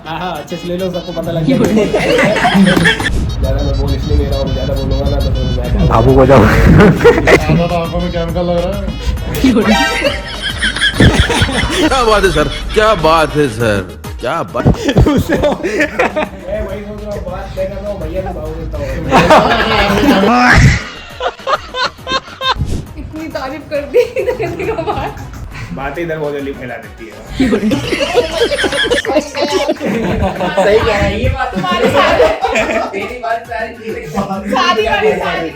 हाँ अच्छे से ले लो, सबको पता लग जाएगा। ज़्यादा मैं बोल इसलिए नहीं रहा हूँ, ज़्यादा बोलूँगा ना तो फिर मैं बाबू को जाओ। आधा तो आंखों में केमिकल लग रहा है। क्या बात है सर, क्या बात है सर, क्या बात। मैं वही सोच रहा हूँ, बात तय कर रहा हूँ, भैया को भाव देता हूँ। इतनी तारीफ कर दी देने के बाद बात इधर बहुत जल्दी फैला देती है। सही कह रहा है, ये बात तुम्हारे साथ है। मेरी बात सारी वाली सारी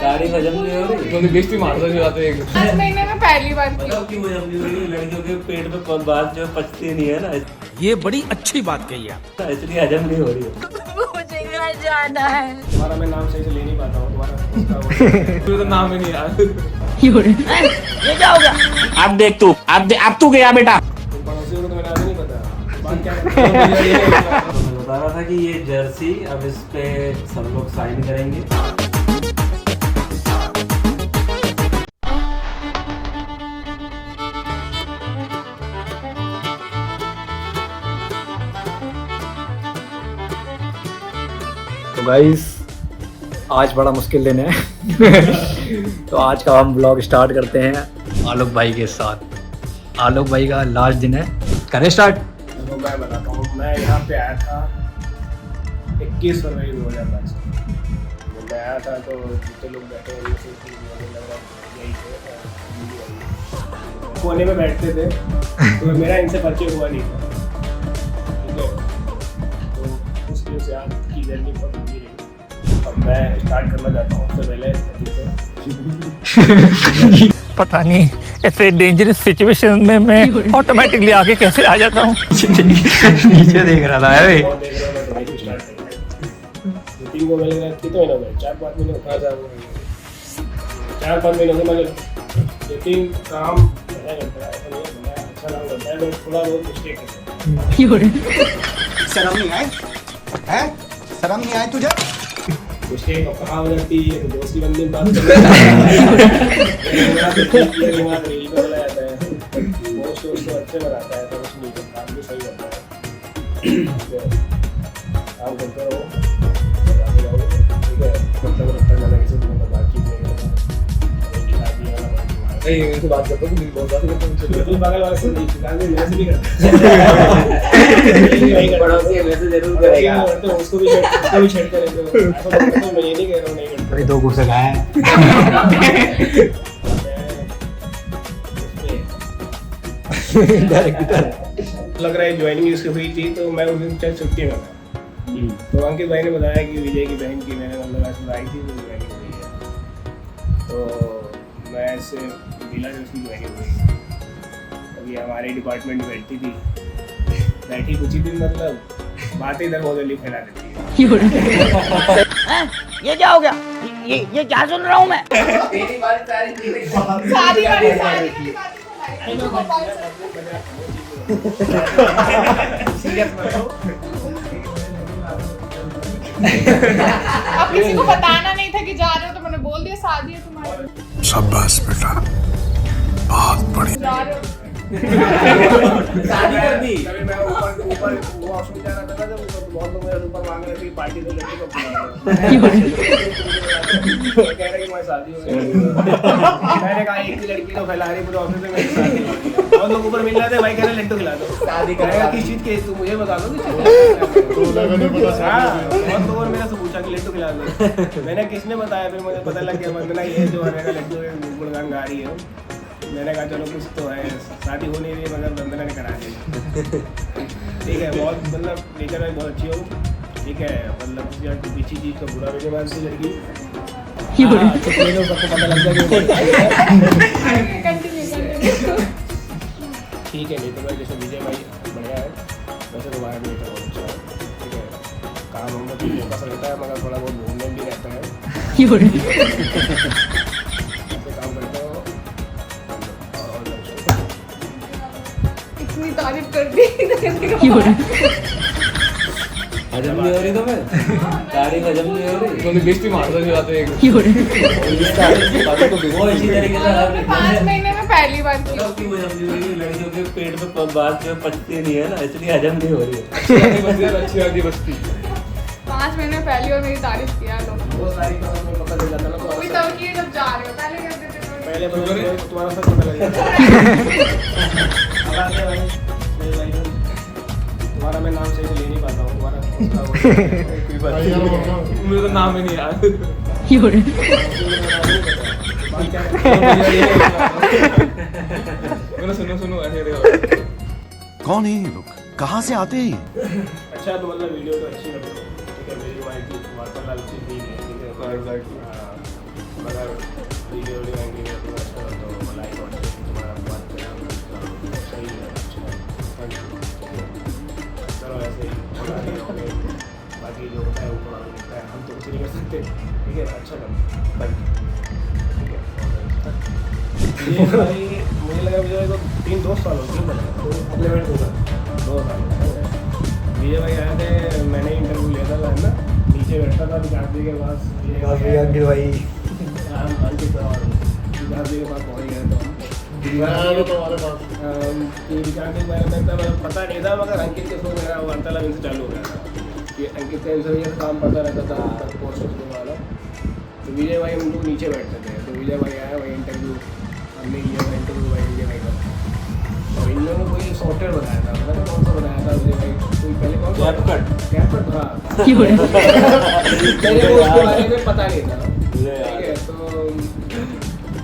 तारीफ हजम नहीं हो रही, तो बेइज्जती मार रही बात है। आज महीने में पहली बार की। क्यों हजम नहीं हो रही? लड़कियों के पेट में कौन बात जो पचती नहीं है ना, ये बड़ी अच्छी बात कही आप। इसलिए हजम नहीं हो रही है। मुझे घर जाना है। तुम्हारा मैं नाम सही से ले नहीं पाता हूँ, तुम्हारा तुझे तो नाम ही नहीं याद। ये क्या हो गया? अब देख तू, अब तू गया बेटा। तुम पड़ोसी को तो मेरा नाम ही नहीं पता। बात क्या करते हो? मैं बता रहा था कि ये जर्सी अब इस पे सब लोग साइन करेंगे। तो गाइस आज बड़ा मुश्किल दिन है। तो आज का हम ब्लॉग स्टार्ट करते हैं आलोक भाई के साथ। आलोक भाई का लास्ट दिन है, करें स्टार्ट। देखो मैं बताता हूँ, मैं यहाँ पे आया था 21 फरवरी 2022 को। मैं आया था तो जितने लोग बैठे हैं उनमें से मुझे लग रहा है यही थे, कोने में बैठते थे, तो मेरा इनसे परिचय हुआ नहीं था। ठीक है, तो उस वजह से आज की जर्नी बहुत लंबी रही। अब मैं स्टार्ट करना चाहता हूँ उससे पहले से पता नहीं ऐसे डेंजरस सिचुएशन में मैं ऑटोमेटिकली आगे कैसे आ जाता हूँ। नीचे देख रहा था अरे। बहुत देख रहा हूँ, मैं तो स्टार्ट करना है। मीटिंग को मिलेगा कितने महीने हो गए? 4-5 महीने होता है। 4-5 महीनों से मैं मीटिंग काम अच्छा करता है, ऐसा नहीं है मैं अच्छा काम करता है, बट थोड़ा बहुत मिस्टेक करता है। शर्म नहीं आए हैं? शर्म नहीं आए तुझे? मिस्टेक अब कहाँ हो जाती है? तो दोस्ती बनने बात करते हैं, रील पे चला जाता है, पोस्ट तो अच्छे बनाता है, तो कुछ नहीं, काम भी सही करता है। काम करते रहो, आगे जाओगे, ठीक है। मतलब रखता जाना किसी को, मतलब बातचीत नहीं करना, नहीं इनसे बात करता हूँ, बहुत ज्यादा करता हूँ। बिल्कुल पागल वाला से नहीं, निकालने मेरे से भी करता है। पड़ोसी वैसे जरूर करेगा। तो उसको भी छेड़ते रहते हो। ऐसा तो मैं ये नहीं कह रहा हूँ नहीं करता। अरे 2 गुस्से का है। लग रहा है ज्वाइनिंग इसकी हुई थी, तो मैं उस दिन चल छुट्टी में था। तो अंकित भाई ने बताया कि विजय की बहन की मैंने मतलब ऐसे आई थी, तो ज्वाइनिंग हुई है। तो मैं ऐसे मिला जो उसकी ज्वाइनिंग हुई। अभी हमारे डिपार्टमेंट में बैठती थी, बैठी कुछ ही दिन, मतलब बातें इधर बहुत जल्दी फैला देती है। ये क्या हो गया? ये क्या सुन रहा हूँ मैं? मेरी बात सारी वाली सारी अब किसी को बताना नहीं था कि जा रहे हो, तो मैंने बोल दिया शादी है तुम्हारी। शाबाश बेटा, बहुत बढ़िया। जा रहे हो शादी कर दी। अभी मैं ऊपर वॉशरूम जा रहा था ना, जब ऊपर बहुत लोग मेरे ऊपर मांग रहे थे पार्टी तो लड़के को कह रहे कि मैं शादी हो गई। मैंने कहा एक ही लड़की तो फैला रही पूरे ऑफिस में मेरी शादी हो गई। बहुत लोग ऊपर मिल रहे थे, भाई कह रहे लड्डू खिला दो। शादी करेगा किस चीज के, तुम मुझे बता दो किस चीज के। हाँ, बहुत लोगों ने मेरे से पूछा कि लड्डू खिला दो। मैंने किसने बताया, फिर मुझे पता लग गया, मैं ये जो है लड्डू गुणगान गा रही है। मैंने कहा चलो कुछ तो है, शादी हो नहीं रही मगर बंदना ने करा दी। ठीक है, बहुत मतलब नेचर में बहुत अच्छी हो, ठीक है, मतलब किसी चीज़ का बुरा नहीं मानती लड़की। सबको पता लग जाएगा। ठीक है, नहीं तो मैं जैसे विजय भाई बढ़िया है, वैसे तो बाहर नहीं बहुत अच्छा है। ठीक है, काम हम लोग फोकस रहता है, मगर थोड़ा बहुत घूमने भी रहता है। काम करते हो। इतनी तारीफ कर दी देने के बाद हजम नहीं हो रही तुम्हें तारीफ हजम नहीं हो रही थोड़ी बेइज्जती मार दो बात है वो इसी तरीके से 5 महीने में पहली बार की मतलब क्यों हजम नहीं हो रही लड़कियों के पेट में बात जो पचती नहीं है ना इसलिए हजम नहीं हो रही है अच्छी आगे बचती 5 महीने में पहली और मेरी तारीफ किया लोग वो सारी खबर में पता चल जाता ना तो अभी तब की जब जा रहे हो पहले कहते थे पहले तुम्हारा सब पता लग जाता अब आते हैं भाई मेरे भाई तुम्हारा मैं नाम सही से ले नहीं पाता हूँ तुम्हारा भाई यार बोलना मुझे तो नाम ही नहीं याद सुनो ऐसे कौन है ये लोग कहाँ से आते हैं अच्छा तो मतलब वीडियो तो अच्छी लगी ठीक है मेरी वाइफ की वार्तालाप अच्छी थी ठीक है मगर वीडियो एंगलिंग है तो अच्छा तो लाइक और तुम्हारा बात करना सही है अच्छा चलो ऐसे ही बाकी जो होता है वो थोड़ा होता है हम तो कुछ नहीं कर सकते ठीक है अच्छा करो ठीक है ये भाई मुझे लगा मुझे तो 2 साल हो गए अगले मिनट होगा 2 साल विजय भाई आए थे मैंने इंटरव्यू लिया था ना नीचे बैठा था विकास जी के पास अंकित भाई अंकित और विकास जी के पास पहुँच गए तो तुम्हारे पास विकास जी मैंने मतलब पता नहीं था मगर अंकित के थ्रू मेरा वार्तालाप इनसे चालू हो गया था कि अंकित का इनसे ये काम पता रहता था पोस्ट वाला तो विजय भाई हम लोग नीचे बैठते थे तो विजय भाई आया वही इंटरव्यू हमने लिया था इंटरव्यू भाई विजय भाई का और इन लोगों ने कोई सॉफ्टवेयर बताया था पता नहीं कौन सा बताया था विजय भाई कोई पहले कौन सा कैपकट हाँ मेरे को उसके बारे में पता नहीं था ठीक है तो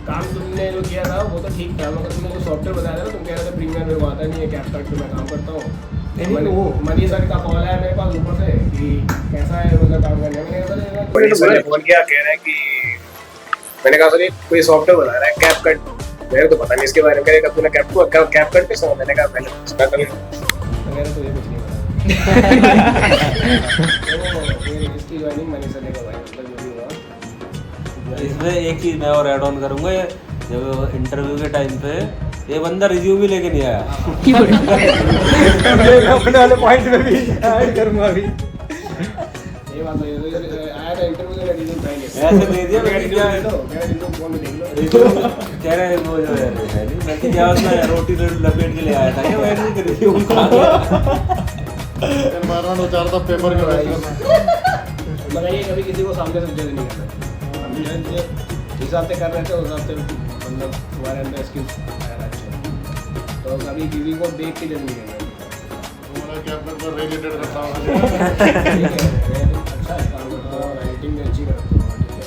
काम तुमने जो किया था वो तो ठीक था मगर तुमने जो सॉफ्टवेयर बताया था ना तुम कह रहे थे प्रीमियर मेरे को आता नहीं है कैपकट पे मैं काम करता हूँ मनी सर का कॉल आया मेरे पास ऊपर से कि कैसा है मतलब काम करने में मैंने फोन किया कह रहा है कि मैंने कहा सर कोई सॉफ्टवेयर बता रहा है कैपकट मेरे को पता नहीं इसके बारे में करेगा तूने कैपकट पे सो मैंने कहा मैंने सुना कभी मेरे तो ये कुछ नहीं पता इसकी जॉइनिंग मनी सर ने भाई मतलब जो भी हुआ इसमें एक चीज मैं और ऐड ऑन करूंगा जब इंटरव्यू के टाइम पे ये बंदा रिज्यूम भी लेके नहीं आया अपने वाले पॉइंट में भी ऐड करूंगा अभी ये बात है आया था इंटरव्यू में रिज्यूम चाहिए ऐसे दे दिया मैं रिज्यूम दे दो मेरा रिज्यूम फोन में देख लो कह रहे हैं वो जो है मैं कि क्या उसमें रोटी लपेट के ले आया था क्या मैं रिज्यूम खा गया मारना चाह रहा था पेपर के वजह से मगर ये कभी किसी को सामने से जज नहीं करता हम जिस हिसाब से कर रहे थे उस हिसाब से मतलब तुम्हारे अंदर स्किल्स तो कभी किसी को देख के जज नहीं करना तुम्हारा कैपकट पर रिलेटेड करता हूँ अच्छा काम करता हूँ राइटिंग भी अच्छी करता हूँ ठीक है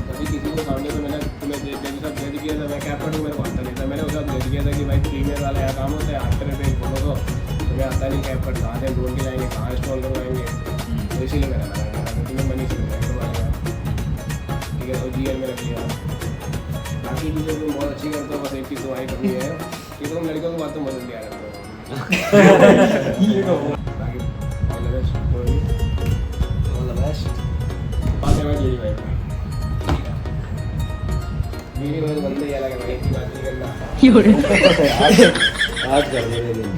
कभी किसी को सामने से मैंने तुम्हें जैसे जज किया था मैं कैपकट हूँ मेरे को आता नहीं था मैंने उसका जज किया था कि भाई प्रीमियर वाला यहाँ काम होता है आते रहते हैं बोलो तो तुम्हें आता नहीं कैपकट कहाँ से ढूंढ के जाएंगे कहाँ इंस्टॉल करवाएंगे तो इसीलिए मैंने लगा तुम्हें मनी से ठीक है तो जीएल में रख लिया बाकी चीज़ें तुम बहुत अच्छी करते हो बस एक चीज़ तुम्हारी कमी है कि तुम लड़कियों की बात तो मदद दिया करते हो बाकी all the best all the best बात है भाई भाई मेरी भाई बंदे ही अलग है भाई की बात नहीं करना आज कर मेरे लिए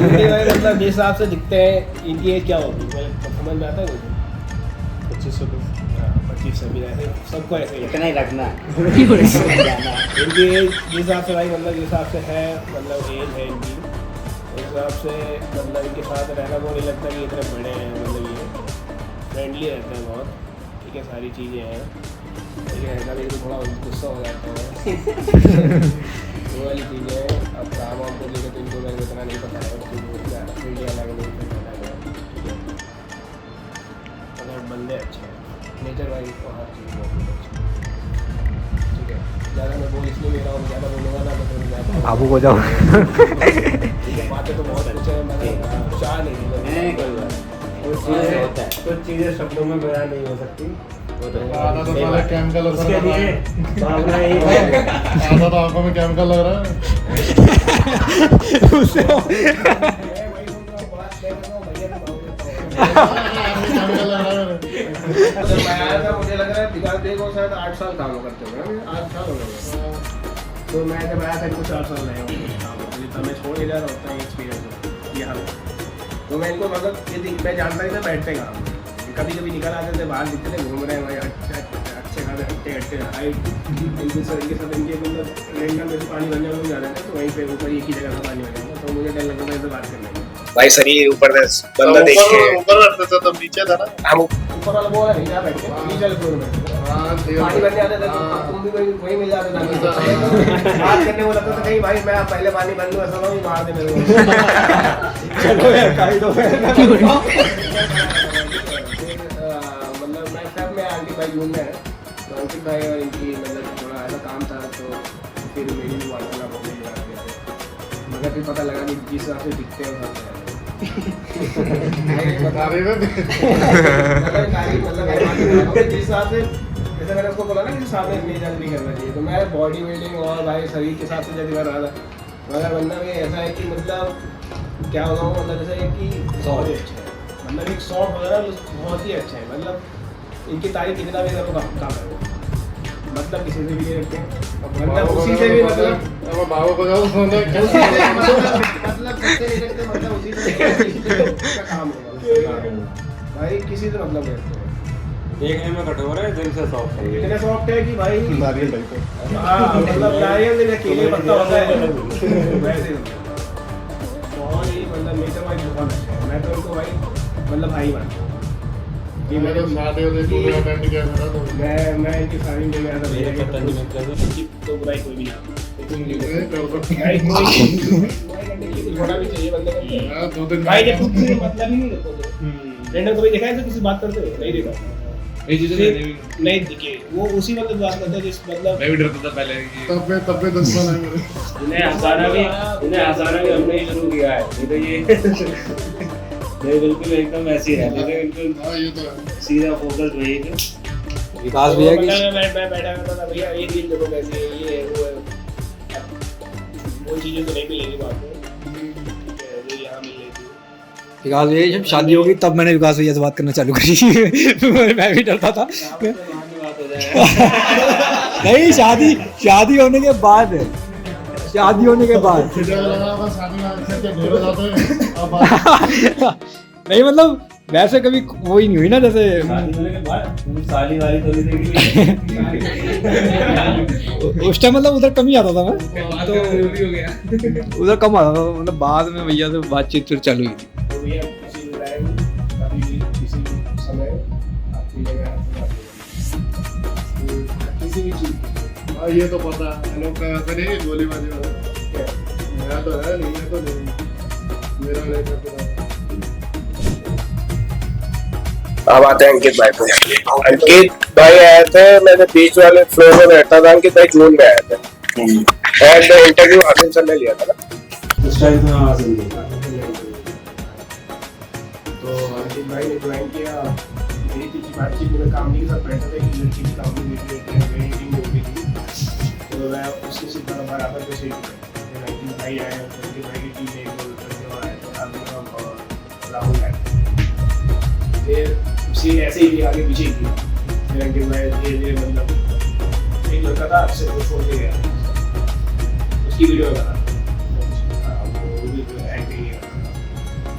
मेरे भाई मतलब जिस हिसाब से दिखते हैं इनकी एज क्या होगी समझ में आता है मुझे 25 से भी ऐसे सबको ऐसे ही इतना ही रखना इनकी एज जिस हिसाब से भाई मतलब जिस हिसाब से है मतलब एज है इनकी उस हिसाब से मतलब इनके साथ रहना को नहीं लगता कि इतने बड़े हैं मतलब ये फ्रेंडली रहते हैं बहुत ठीक है सारी चीज़ें हैं ठीक है ऐसा भी थोड़ा गुस्सा हो जाता है वो वाली चीज़ें अब काम वाम को लेकर तो इनको मेरे को इतना नहीं पता है इंडिया अलग नहीं मतलब बंदे अच्छे हैं नेचर वाइज तो हर चीज़ बहुत अच्छी ठीक है ज़्यादा मैं बोल इसलिए ले रहा हूँ ज़्यादा बोलूँगा ना तो फिर ज़्यादा बाबू को जाओ ठीक है बातें तो बहुत कुछ है मैंने चाह नहीं दी कोई बात कुछ चीजें शब्दों में बयान नहीं हो सकती आधा तो साले केमिकल उसके लिए भावना ही आधा तो आंखों में केमिकल लग रहा है केमिकल लग रहा है जब मैं आया था मुझे लग रहा है विकास देव को शायद 8 साल काम करते हुए 8 साल हो गए तो मैं जब आया था इनको 4 साल नए होंगे जितना मैं छोड़ के जा रहा हूँ उतना एक्सपीरियंस यहाँ तो मैं इनको मतलब मैं जानता ही था बैठते कहाँ, कभी कभी निकल आते थे बाहर, दिखते थे घूम रहे हैं भाई, अच्छे खासे हट्टे हाइट, इनके साथ इनके मतलब रेंडम में पानी भरने लोग जा रहे थे, तो वहीं पे ऊपर एक ही जगह से पानी भरेंगे, तो मुझे डर लगता था इनसे बात करने में। भाई सर ये ऊपर बंदा देख के ऊपर रहते थे तब, नीचे था ना हम ऊपर वाला वो है नहीं जहाँ बैठते नीचे वाले फ्लोर में पानी भरने आते थे, तो तुम भी वहीं मिल जाते थे। बात करने को लगता था कहीं भाई मैं पहले पानी भर लूँ, ऐसा नहीं मार दे मेरे को। चलो यार काई दो मतलब मैं सब में आंटी भाई जून में है, तो अंकित भाई और इनकी मतलब थोड़ा ऐसा काम था, तो फिर मेरी भी वार्तालाप हो गई, मगर फिर पता लगा कि जिस हिसाब से दिखते हैं बता रहे मतलब जिस हिसाब से, जैसे मैंने उसको बोला ना कि सामने नहीं करना चाहिए, तो मैं बॉडी बिल्डिंग और भाई शरीर के हिसाब से जज कर रहा था, मगर बंदा में ऐसा है कि मतलब क्या होगा मतलब जैसे कि बहुत ही अच्छा है, मतलब एक शॉट वगैरह बहुत ही अच्छा है, मतलब इनकी तारीफ कितना भी करो काम है, मतलब किसी से भी नहीं रखते, मतलब उसी से भी मतलब बाबू को जाओ मतलब किससे नहीं रखते, मतलब उसी से का काम होगा भाई, किसी से मतलब नहीं रखते। देखने में कठोर है, दिल से सॉफ्ट है। इतने सॉफ्ट है कि भाई नारियल टाइप का। हाँ मतलब नारियल में केले पत्ता होता है वैसे बहुत ही मतलब नेचर वाइज बहुत अच्छा है, मैं तो उनको भाई मतलब भाई मानता हूँ कि मैंने शादी वाले पूरे अटेंड किया था ना, तो मैं इनकी शादी में गया था, मेरे पतंग में कर दो। तो बुराई कोई भी ना ये कर दो। भाई कोई होना भी चाहिए बंदे को। हाँ, 2 दिन भाई जब कुछ मतलब ही नहीं रखो तो रेंडम कभी देखा है तो किसी बात करते हो नहीं देखा, नहीं दिखे वो उसी मतलब बात करता है जिस मतलब मैं भी डरता था पहले तब पे दुश्मन है मेरे। इन्हें हंसाना भी हमने ही शुरू किया है, नहीं तो ये नहीं बिल्कुल एकदम ऐसे ही रहते थे, बिल्कुल हाँ ये तो है। सीधा फोकस वही पे। विकास भैया की मैं बैठा करता था भैया ये रील देखो कैसे है, ये है वो है, वो चीजें तो नहीं मिलेंगी बात में, जो यहाँ मिल रही थी। विकास भैया जब शादी होगी तब मैंने विकास भैया से बात करना चालू करी। मैं भी डरता था नहीं, शादी होने के बाद मुझे लगा था शादी में से घोड़े जाते हैं अब नहीं मतलब वैसे कभी वो ही नहीं हुई ना, जैसे साली वाली तो नहीं देखी। उस टाइम मतलब उधर कम ही आता था मैं, तो हो गया। उधर कम आता था, मतलब बाद में भैया से बातचीत फिर चालू हुई थी। तो भैया किसी टाइम कभी भी किसी समय आपकी जगह किसी भी चीज हाँ ये तो पता है, लोग कहते नहीं गोलीबाजी वाला मेरा तो है नहीं, मैं तो नहीं मेरा लेकर तो अब आते हैं अंकित भाई पे। अंकित भाई आए थे, मैं जब बीच वाले फ्लोर में बैठा था, अंकित भाई जून में आए थे और इंटरव्यू हासिल सर ने लिया था ना उस टाइम तो हासिल नहीं था। तो अंकित भाई ने ज्वाइन किया, मेरी पीछे बातचीत में काम नहीं के साथ बैठा था, एक लड़की की काम नहीं थी, मीटिंग हो गई थी, तो मैं उससे सीधा बराबर पे से अंकित भाई आए, अंकित भाई की टीम में एक दो लड़के और आए थे, अभिनव और राहुल आए, फिर सीन ऐसे ही आगे पीछे ही थी, फिर अंकित भाई धीरे धीरे मतलब एक लड़का था आपसे वो छोड़ के गया, उसकी वीडियो बना वो भी एक्टिंग ही करता था,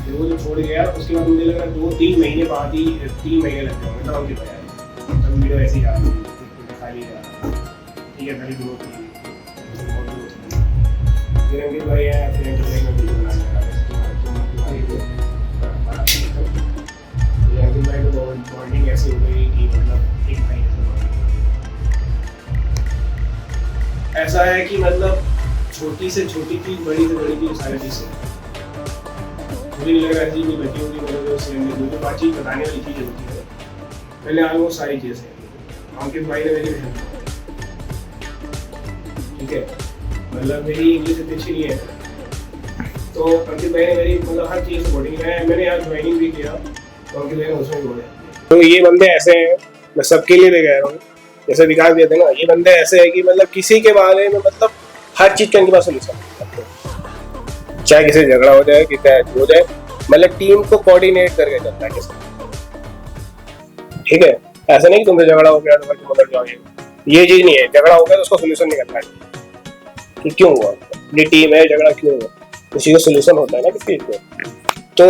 फिर वो जो छोड़ गया उसके बाद मुझे लगा 2-3 महीने बाद ही 3 महीने लगते होंगे तब अंकित भाई आए, तब वीडियो ऐसे ही आ रही खाली जा रहा ठीक है, मेरी ग्रोथ थी बहुत ग्रोथ थी, फिर अंकित भाई आया, फिर अंकित भाई ने वीडियो बना लिया, अंकित भाई तो बॉन्डिंग ऐसी हो गई कि मतलब एक महीने से बॉन्डिंग ऐसा है कि मतलब छोटी से छोटी चीज, बड़ी से बड़ी चीज, सारी चीजें मुझे नहीं लग रहा ऐसी कोई बची होगी मतलब जो बातचीत बताने वाली चीज़ होती है, पहले ऑलमोस्ट सारी चीज़ें अंकित भाई ने मेरी हेल्प ठीक है, मतलब मेरी इंग्लिश इतनी अच्छी नहीं है, तो अंकित भाई ने मेरी मतलब हर चीज़ सपोर्टिंग है, मैंने यहाँ ज्वाइनिंग भी किया तो अंकित भाई ने उसमें जोड़े। तो ये बंदे ऐसे हैं, मैं सबके लिए भी कह रहा हूँ, जैसे विकास दिए थे ना, ये बंदे ऐसे हैं कि मतलब किसी के बारे में मतलब हर चीज़ का इनके पास सोल्यूशन, चाहे किसी से झगड़ा हो जाए, किसी हो जाए, मतलब टीम को कोऑर्डिनेट करके चलता है किसी, ठीक है, ऐसा नहीं कि तुमसे झगड़ा हो गया तो तुम उधर जाओ, ये चीज़ नहीं है, झगड़ा हो गया तो उसका सोल्यूशन निकलना है कि क्यों हुआ, ये टीम है, झगड़ा क्यों हुआ, उसी का सोल्यूशन होता है ना किसी चीज़ को। तो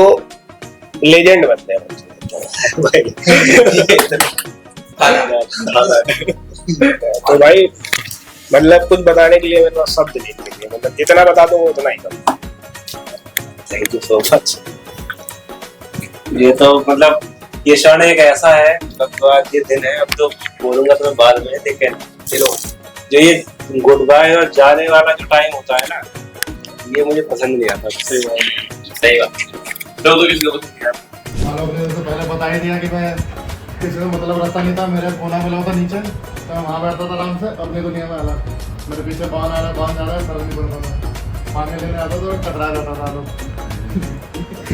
लेजेंड बनते हैं तो भाई मतलब कुछ बताने के लिए मेरे पास शब्द नहीं है, मतलब जितना बता दो वो उतना ही कम। Thank you so much. ये तो मतलब ये क्षण एक ऐसा है, मतलब तो आज ये दिन है, अब तो बोलूंगा तो मैं बाद में, लेकिन चलो जो ये गुड बाय और जाने वाला जो टाइम होता है ना, ये मुझे पसंद नहीं आता। सही बात। तो किसी को पसंद नहीं आता। आलोक ने जैसे पहले बता ही दिया कि मैं किसी को मतलब रास्ता नहीं था, मेरे कोना मिला था नीचे, तो मैं वहाँ बैठता था आराम से अपनी दुनिया में अलग। मेरे पीछे बाहर आ रहा है, बाहर जा रहा है, सर नहीं बोलता था। पानी लेने आता तो टकरा जाता था आलोक।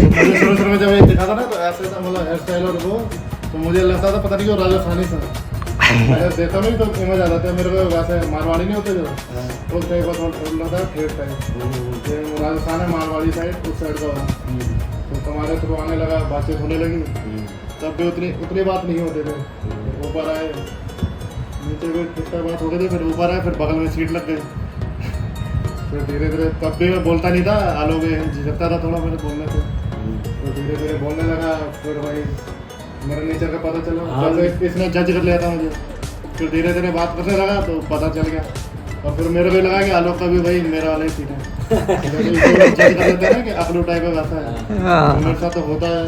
मुझे शुरू में जब ये दिखा था ना तो ऐसे था, मतलब हेयर स्टाइल और वो, तो मुझे लगता था पता नहीं क्यों राजस्थानी सा। मैं देखता नहीं तो इमेज आ जाता है मेरे को, वैसे मारवाड़ी नहीं होते जो, उस टाइप का थोड़ा लगता है, ठेठ टाइप। राजस्थान है मारवाड़ी साइड, उस साइड का हो। तो तुम्हारे थ्रू आने लगा, बातचीत होने लगी, तब भी उतनी बात नहीं होती थी। ऊपर आए, नीचे भी ठीक ठाक बात हो गई थी, फिर ऊपर आए, फिर बगल में सीट लग गई। फिर धीरे धीरे, तब भी मैं बोलता नहीं था, आलोक झिझकता था थोड़ा मेरे बोलने से, तो धीरे धीरे बोलने लगा। फिर भाई मेरे नेचर का पता चला, जैसे इसने जज कर लिया था मुझे, फिर धीरे धीरे बात करने लगा तो पता चल गया। और फिर मेरे को लगा कि आलोक का भी भाई मेरा वाला ही सीन है। जज कर लेते हैं ना कि अकलू टाइप का वैसा है, मेरे साथ तो होता है।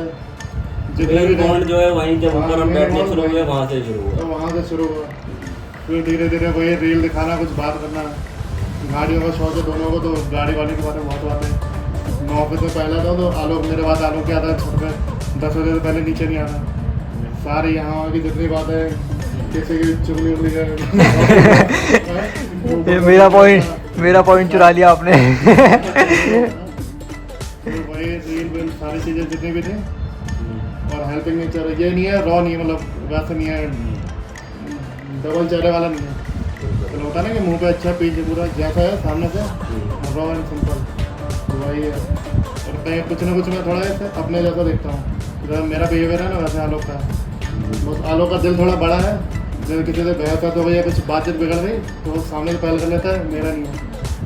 जितने भी बॉन्ड जो है वहीं जब ऊपर हम बैठने शुरू हुए वहाँ से शुरू हुआ। तो वहाँ से शुरू हुआ, फिर धीरे धीरे वही रील दिखाना, कुछ बात करना। गाड़ियों का शौक है दोनों को, तो गाड़ी वाले के बारे में बहुत बात है। 9 बजे से पहले था तो आलोक मेरे बाद आलोक क्या था, छत पे 10 बजे से पहले नीचे नहीं आना। सारी यहाँ की जितनी बात है, किसी की चुगली उगली है। मेरा पॉइंट चुरा लिया आपने। तो वही रील वील सारी चीज़ें जितनी भी थी, और हेल्पिंग नेचर ये नहीं है, रॉ नहीं है, मतलब वैसे नहीं है, डबल चेहरे वाला नहीं है। तो होता है ना कि मुंह पे अच्छा, पीछे पूरा जैसा है सामने से, रॉ एंड सिंपल, तो वही है। और कहीं कुछ ना कुछ मैं थोड़ा ऐसे अपने जैसा देखता हूँ, जैसा मेरा बिहेवियर है ना वैसे आलोक का। बस आलोक का दिल थोड़ा बड़ा है, जैसे किसी से बहस तो भैया कुछ बातचीत बिगड़ गई तो वो सामने से पहल कर लेता है, मेरा नहीं है,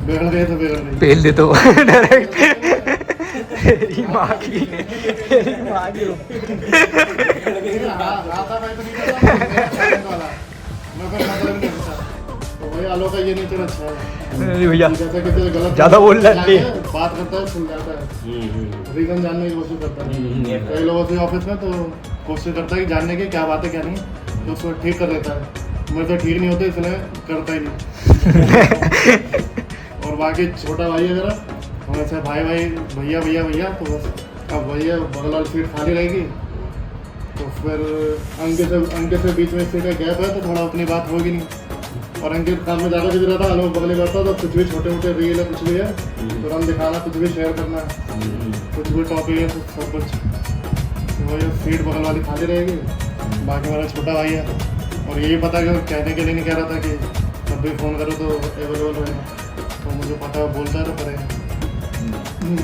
बिगड़ गई तो बिगड़ गई, पेल दे तो डायरेक्ट तेरी माँ की आता मैं तो नहीं करता वाला, मैं फिर मतलब नहीं करता। तो भाई आलोक का ये नेचर अच्छा है, भैया जैसे किसी से गलत ज़्यादा बोल रहा है, बात करता है, सुन जाता है, रीजन जानने की कोशिश करता है। कई लोगों से ऑफिस में तो कोशिश करता है कि जानने की क्या बात है क्या नहीं, तो उसको ठीक कर देता है। मेरे तो ठीक नहीं होते इसलिए करता ही नहीं। और बाकी छोटा भाई है मेरा, हमेशा भाई भाई भैया भैया भैया, तो बस अब भैया बगल वाली सीट खाली रहेगी, तो फिर अंकित से बीच में सीट का गैप है, तो थोड़ा अपनी बात होगी नहीं। और अंकित काम में ज़्यादा बिजी रहता है, आलोक बगल करता, तो कुछ भी छोटे मोटे रील है कुछ भी है तो हम दिखाना, कुछ भी शेयर करना, कुछ भी टॉपिक है, सब कुछ। तो वही सीट बगल वाली खाली रहेगी। बाकी मेरा छोटा भाई है, और यही पता कि कहने के लिए नहीं कह रहा था कि जब भी फ़ोन करो तो अवेलेबल रहेगा, तो मुझे पता है बोलता है तो करेगा।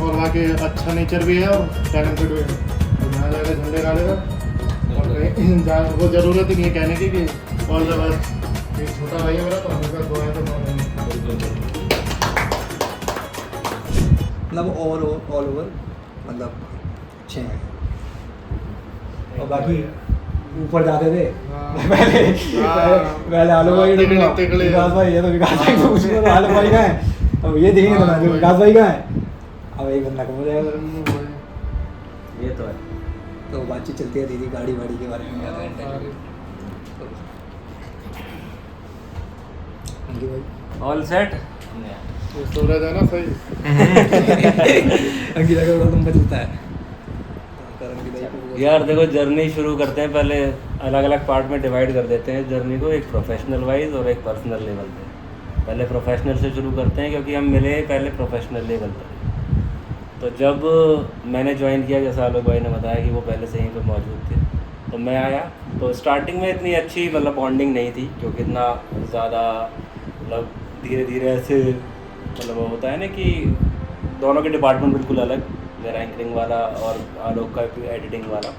और बाकी अच्छा नेचर भी है और टैलेंटेड भी है, तो जहाँ जाएगा झंडे गाड़ेगा। और जहाँ वो ज़रूरत ही नहीं है कहने की कि ऑल द बेस्ट। एक छोटा भाई है मेरा, तो हमेशा दुआएं तो मतलब ऑल ओवर मतलब अच्छे हैं। और बाकी ऊपर जाते थे पहले आलोक भाई, विकास भाई है तो विकास भाई को पूछ लो आलोक भाई का है, अब ये देखेंगे तो विकास भाई का है, अब एक बंदा कम हो जाएगा। ये तो है। तो बातचीत चलती है दीदी गाड़ी वाड़ी के बारे में। All set. सूरज है ना सही। अंकिता का तुम बचता है यार देखो, जर्नी शुरू करते हैं, पहले अलग अलग पार्ट में डिवाइड कर देते हैं जर्नी को, एक प्रोफेशनल वाइज और एक पर्सनल लेवल पे। पहले प्रोफेशनल से शुरू करते हैं क्योंकि हम मिले पहले प्रोफेशनल लेवल पर। तो जब मैंने ज्वाइन किया, जैसा आलोक भाई ने बताया कि वो पहले से यहीं पे मौजूद थे, तो मैं आया, तो स्टार्टिंग में इतनी अच्छी मतलब बॉन्डिंग नहीं थी, क्योंकि इतना ज़्यादा मतलब धीरे धीरे ऐसे मतलब वो होता है ना कि दोनों के डिपार्टमेंट बिल्कुल अलग, मेरा एंकरिंग वाला और आलोक का एडिटिंग वाला,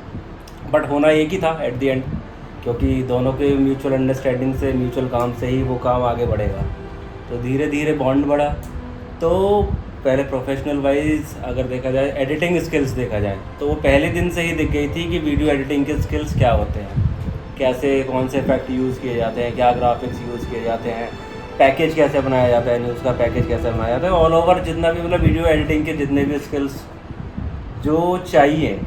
बट होना एक ही था एट द एंड, क्योंकि दोनों के म्यूचुअल अंडरस्टैंडिंग से, म्यूचुअल काम से ही वो काम आगे बढ़ेगा। तो धीरे धीरे बॉन्ड बढ़ा, तो पहले प्रोफेशनल वाइज अगर देखा जाए, एडिटिंग स्किल्स देखा जाए, तो वो पहले दिन से ही दिख गई थी कि वीडियो एडिटिंग के स्किल्स क्या होते हैं, कैसे कौन से इफेक्ट यूज़ किए जाते हैं, क्या ग्राफिक्स यूज़ किए जाते हैं, पैकेज कैसे बनाया जाता है, न्यूज़ का पैकेज कैसे बनाया जाता है, ऑल ओवर जितना भी मतलब वीडियो एडिटिंग के जितने भी स्किल्स जो चाहिए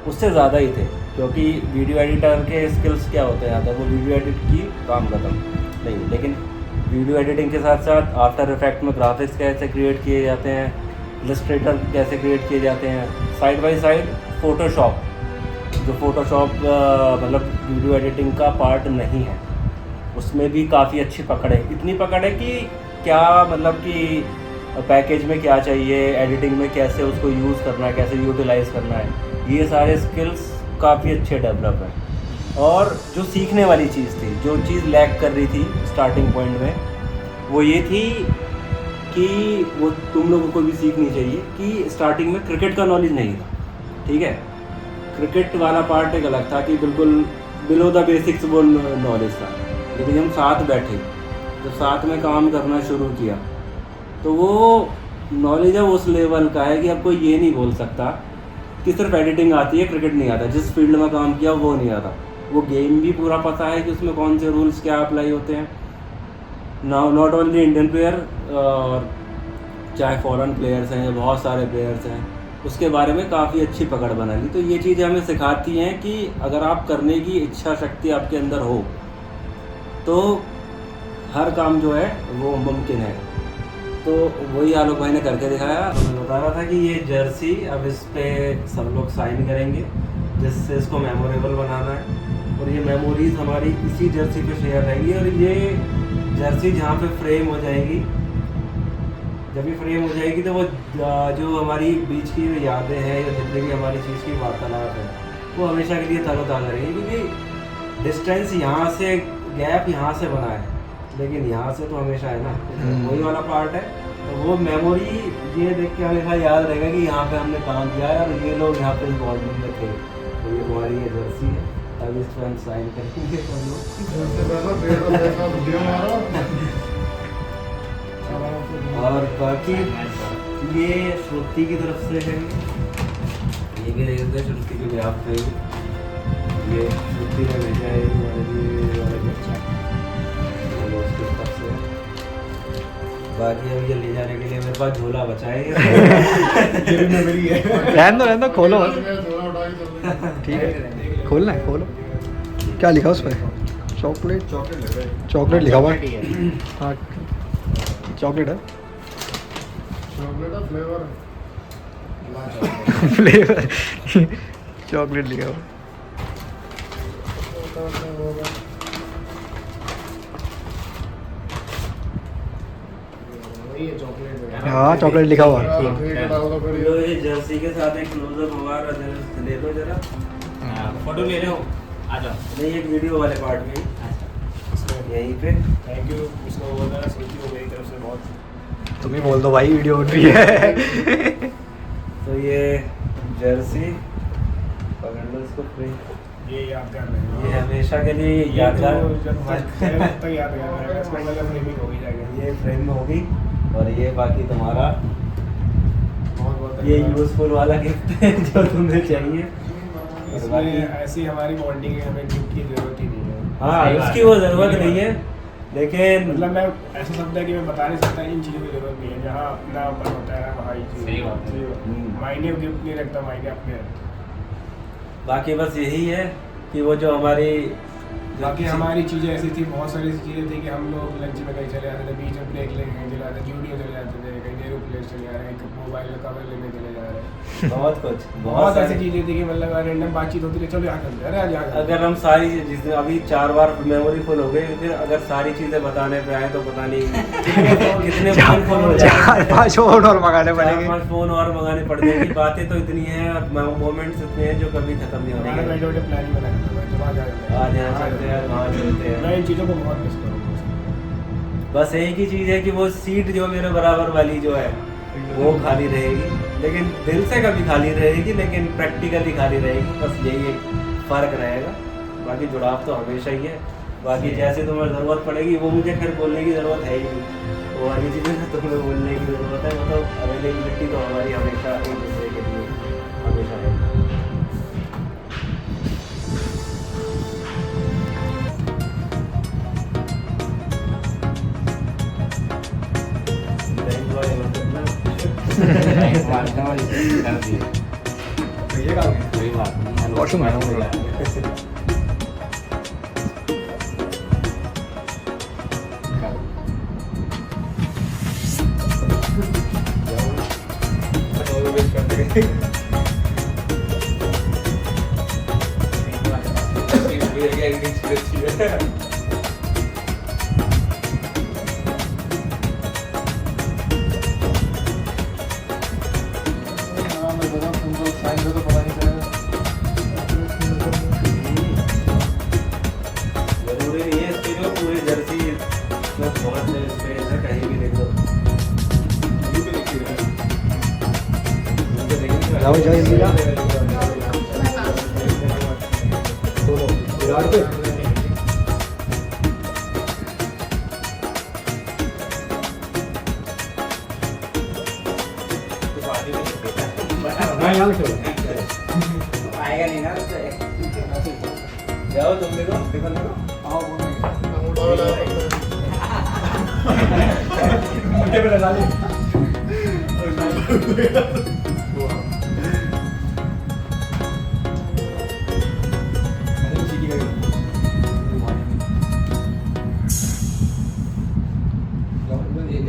उससे ज़्यादा ही थे। क्योंकि वीडियो एडिटर के स्किल्स क्या होते हैं, वो वीडियो एडिट की काम खत्म नहीं, लेकिन वीडियो एडिटिंग के साथ साथ आफ्टर इफेक्ट में ग्राफिक्स कैसे क्रिएट किए जाते हैं, इलस्ट्रेटर कैसे क्रिएट किए जाते हैं, साइड बाय साइड फ़ोटोशॉप, जो फ़ोटोशॉप मतलब वीडियो एडिटिंग का पार्ट नहीं है, उसमें भी काफ़ी अच्छी पकड़ है। इतनी पकड़ है कि क्या मतलब कि पैकेज में क्या चाहिए, एडिटिंग में कैसे उसको यूज़ करना है, कैसे यूटिलाइज़ करना है, ये सारे स्किल्स काफ़ी अच्छे डेवलप हैं। और जो सीखने वाली चीज़ थी, जो चीज़ लैग कर रही थी स्टार्टिंग पॉइंट में, वो ये थी कि वो तुम लोगों को भी सीखनी चाहिए कि स्टार्टिंग में क्रिकेट का नॉलेज नहीं था, ठीक है। क्रिकेट वाला पार्ट एक अलग था कि बिल्कुल बिलो द बेसिक्स वो नॉलेज था, लेकिन जब हम साथ बैठे, जब साथ में काम करना शुरू किया, तो वो नॉलेज है उस लेवल का है कि अब कोई ये नहीं बोल सकता कि सिर्फ एडिटिंग आती है, क्रिकेट नहीं आता। जिस फील्ड में काम किया वो नहीं आता, वो गेम भी पूरा पता है कि उसमें कौन से रूल्स क्या अप्लाई होते हैं। नॉट ओनली इंडियन प्लेयर, और चाहे फॉरेन प्लेयर्स हैं, बहुत सारे प्लेयर्स हैं, उसके बारे में काफ़ी अच्छी पकड़ बना ली। तो ये चीज़ें हमें सिखाती हैं कि अगर आप करने की इच्छा शक्ति आपके अंदर हो तो हर काम जो है वो मुमकिन है। तो वही आलोक भाई ने करके दिखाया। तो मैं बता रहा था कि ये जर्सी अब इस पर सब लोग साइन करेंगे, जिससे इसको मेमोरेबल बनाना है, और ये मेमोरीज हमारी इसी जर्सी पे शेयर रहेंगी। और ये जर्सी जहाँ पे फ्रेम हो जाएगी, जब ये फ्रेम हो जाएगी तो वो जो हमारी बीच की यादें हैं या जितने भी हमारी चीज़ की वार्तालाप है वो हमेशा के लिए तरोताज़ा रहेगी। क्योंकि डिस्टेंस यहाँ से, गैप यहाँ से बना है, लेकिन यहाँ से तो हमेशा है ना, वही वाला पार्ट है। तो वो मेमोरी ये देख के हमेशा याद रहेगा कि यहाँ पे हमने काम किया है और ये लोग यहाँ पे इन्वॉल्वमेंट में थे। तो ये हमारी ये जर्सी है, तब इस पर हम साइन करेंगे सब लोग। और बाकी ये श्रुति की तरफ से है, ये भी देख सकते हैं श्रुति के ब्याह पे, ये श्रुति ने भेजा है वाला बच्चा, उसके तरफ से। बाकी अब ये ले जाने के लिए मेरे पास झोला बचा है, ये भी मेमोरी है। रहने दो खोलो, ठीक है, खोलना है, खोलो। क्या लिखा उस पर? चॉकलेट, चॉकलेट लिखा हुआ है। हाँ चॉकलेट है, फ्लेवर चॉकलेट लिखा हुआ। हाँ चॉकलेट लिखा हुआ है। ये जर्सी के साथ एक क्लोजअप होगा, ले लो जरा, फोटो ले लो, आ जाओ। नहीं, एक वीडियो वाले पार्ट में यहीं पे। थैंक यू, इसको बोलना श्रुति को मेरी तरफ से बहुत। तुम ही बोल दो भाई, वीडियो उठ रही है। तो ये जर्सी पकड़ लो इसको, ये यादगार रहेगा, ये हमेशा के लिए यादगार तक यादगार रहेगा। इसको मतलब फ्रेमिंग हो गई जाएगी, ये फ्रेम में होगी। और ये बाकी तुम्हारा ये यूजफुल वाला गिफ्ट है जो तुम्हें चाहिए। इसमें ऐसी हमारी बॉन्डिंग है, हमें गिफ्ट की जरूरत ही नहीं है। हाँ, उसकी वो ज़रूरत नहीं है, लेकिन मतलब मैं ऐसा शब्द है कि मैं बता नहीं सकता, इन चीज़ों की जरूरत नहीं है। जहाँ अपना अपन होता है वहाँ ही चीज़ मायने गिफ्ट नहीं रखता, मायने अपने रखता। बाकी बस यही है कि वो जो हमारी बाकी हमारी चीज़ें ऐसी थी, बहुत सारी ऐसी चीज़ें थी कि हम लोग लंच में कहीं चले जाते थे, बीच में ब्रेक लेके कहीं चले जाते थे, जूडियो चले जाते थे, कहीं नेहरू प्लेस चले जा रहे हैं, मोबाइल का कवर लेने चले जा रहे हैं। बहुत कुछ, बहुत ऐसी चीज़ें थी कि मतलब रैंडम बातचीत होती थी, चलो यहाँ करते हैं, अरे आज यहाँ। अगर हम सारी जिसने अभी 4 बार मेमोरी फुल हो गई, फिर अगर सारी चीज़ें बताने पे आए तो पता नहीं कितने फोन हो जाए, 4-5 फोन और मंगाने पड़ेंगे, 4-5 फोन और मंगाने पड़ जाएंगे। बातें तो इतनी हैं, मोमेंट्स इतने हैं जो कभी खत्म नहीं हमारे होंगे। बैठे बैठे प्लानिंग बनाते थे, आज यहाँ चलते हैं, वहाँ चलते हैं। मैं इन चीज़ों को बहुत मिस करूँगा। बस एक ही चीज़ है कि वो सीट जो मेरे बराबर वाली जो है वो खाली रहेगी, लेकिन दिल से कभी खाली रहेगी, लेकिन प्रैक्टिकली खाली रहेगी। बस यही एक फ़र्क रहेगा, बाकी जुड़ाव तो हमेशा ही है। बाकी जैसे तुम्हें ज़रूरत पड़ेगी वो मुझे फिर बोलने की ज़रूरत है ही नहीं, वो वाली चीज़ें तुम्हें बोलने की ज़रूरत है, मतलब अवेलेबल अवेलेबिलिटी तो हमारी हमेशा एक दूसरे के लिए हमेशा है। वॉशरूम है जरूरी नहीं है इसके जो पूरी जर्सी में बहुत स्पेस है, कहीं भी देखो जाओ जाओ जल्दी जाओ विराट पे मैं यहाँ से आएगा नहीं ना उससे। जाओ तुम देखो टिफिन देखो मुझे पे लगा ले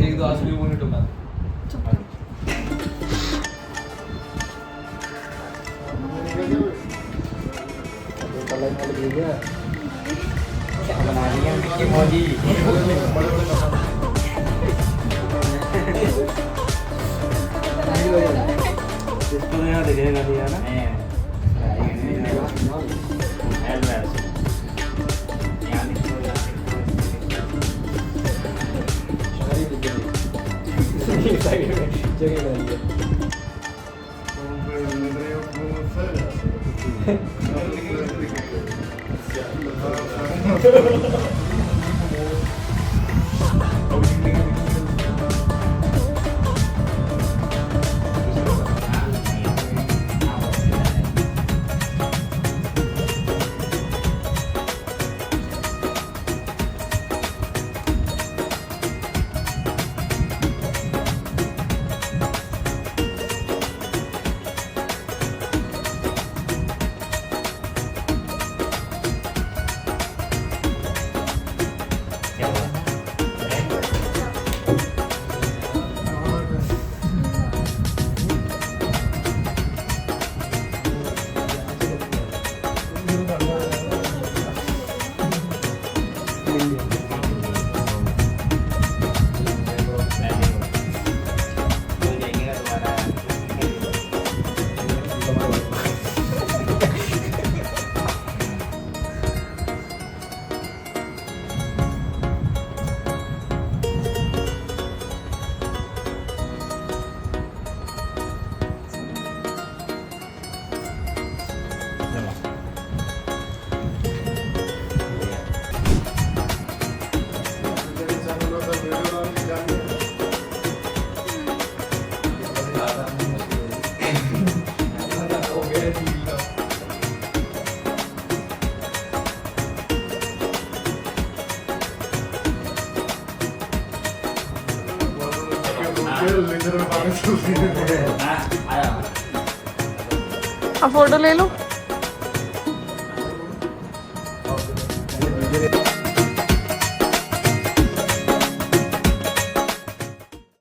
एक दो आसमी मुंह नहीं टुका क्या बना रही है मिक्की मोजी? इसको यहाँ दिखेगा नहीं है ना। अब फोटो ले लो।